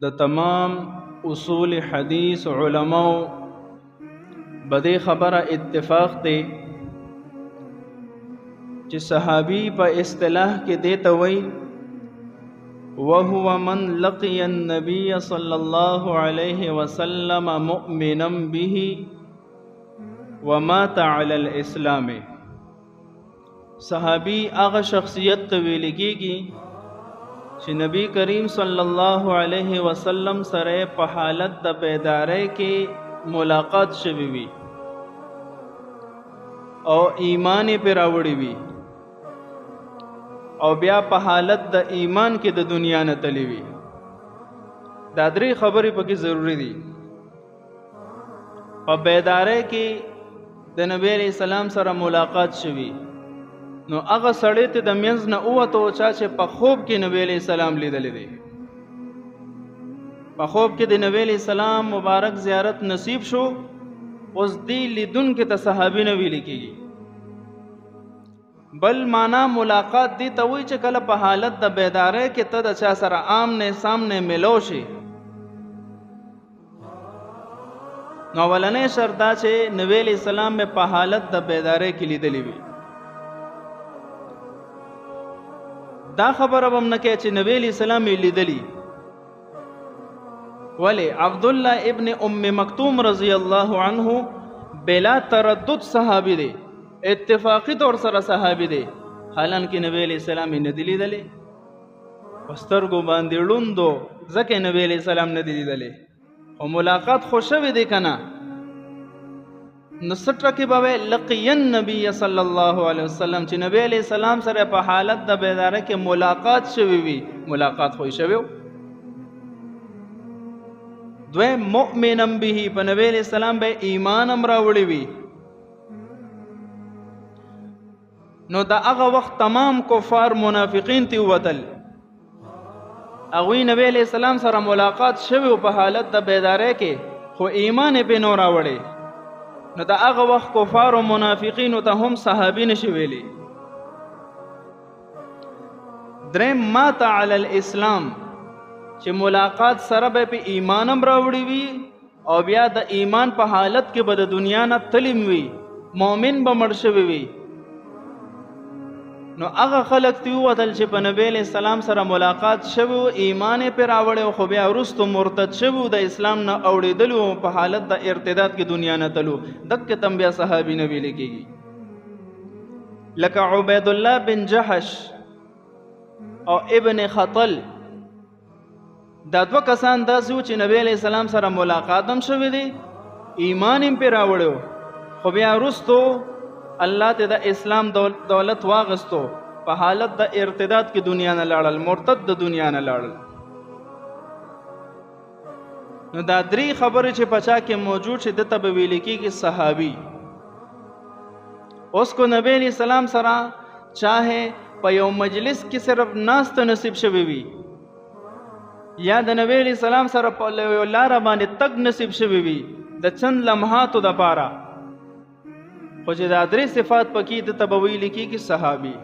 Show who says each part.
Speaker 1: د تمام اصول حدیث علماء بدی خبره اتفاق دی چې صحابی په اصطلاح کې دیته وای وهو من لقي النبي صلى الله عليه وسلم مؤمنا به ومات على الاسلام. صحابی هغه شخصیت ته ویل کېږي چې نبی کریم صلی الله علیه وسلم سره په حالت د بیداری کې ملاقات شوی وي او ایمان پر راوړی وي او بیا په حالت د ایمان کې د دنیا نه تللی وي. دا درې خبرې پکې ضروری دي. په بیداری کې د نبی علیہ السلام سره ملاقات شوی نو هغه سړی ته د منځ نه اوته چا چې په خوب کې نبی علیہ السلام لیدلی دی. په خوب کې د نبی علیہ السلام مبارک زیارت نصیب شو. اوس دی لیدون کې ته صحابي نه ویل کېږي. بل معنا ملاقات دی ته وایي چې کله په حالت د بیداری کې ته د چا سره آمنے سامنے ملو شي. نو اولنی شرط دا چې نبی علیہ السلام په حالت د بیداری کې لیدلی وي. دا خبره هم نه کوي چې نبی علیہ السلام یې لیدلی. ولی عبداللہ ابن ام مکتوم رضی اللہ عنہ بلا تردد صحابی دے، اتفاقی طور سره صحابی دے، حالانکہ نبی علیہ السلام یې نه دی لیدلی. پسترګو باندې ړوندو ځکه نبی علیہ السلام نه دی لیدلی او ملاقات خو شوی دی کنه. نو سټره کې به لقی النبی صلی الله علیه وسلم چې نبی علیہ السلام سره په حالت د بیداری کې ملاقات شوی وي، ملاقات خو شوی. دویم مؤمنم به، په نبی علیہ السلام به ایمان هم راوړی وي. نو دا هغه وخت تمام کفار منافقین تی وتل، هغوی نبی علیہ السلام سره ملاقات شوی په حالت د بیداری کې خو ایمان یې پې نو راوړی. نو دا هغه وخت کفار و منافقینو ته هم صحابي نشي ویلی. دریم مات علی الاسلام، چې ملاقات سره به په ایمان هم راوړی وي او بیا د ایمان په حالت کې به د دنیا نه تلیم وي، مؤمن به مړ شوی وي. نو هغه خلک تی ووتل چې په نبی علیہ السلام سره ملاقات شوی و، ایمان یې پرې راوړی خو بیا وروستو مرتد شوی و، د اسلام نه اوړېدلي و، په حالت د ارتداد کې دنیا نه تلو. دقه تم بیا صحابي نه ویل کېږي. لکه عبید الله بن جحش او ابن خطل، دا دوه کسان داسې و چې نبی علیہ السلام سره ملاقات هم شوی دی، ایمان یې پرې راوړی خو بیا وروستو الله ته د اسلام دولت واغستو، په حالت د ارتداد کې دنیا نه لاړل، مرتد د دنیا نه لاړل. نو دا درې خبرې چې پچا کې موجود شي دته به ویل کېږي صحابي. اوس کو نبی علیہ السلام سره چاہے په یو مجلس کې صرف ناست نصیب شوی وي یا د نبی علیہ السلام سره په یو لاره باندې تګ نصیب شوی وي د چند لمحاتو دپاره، خو چې دا درې صفات پکې دته به ویل کېږي صحابي.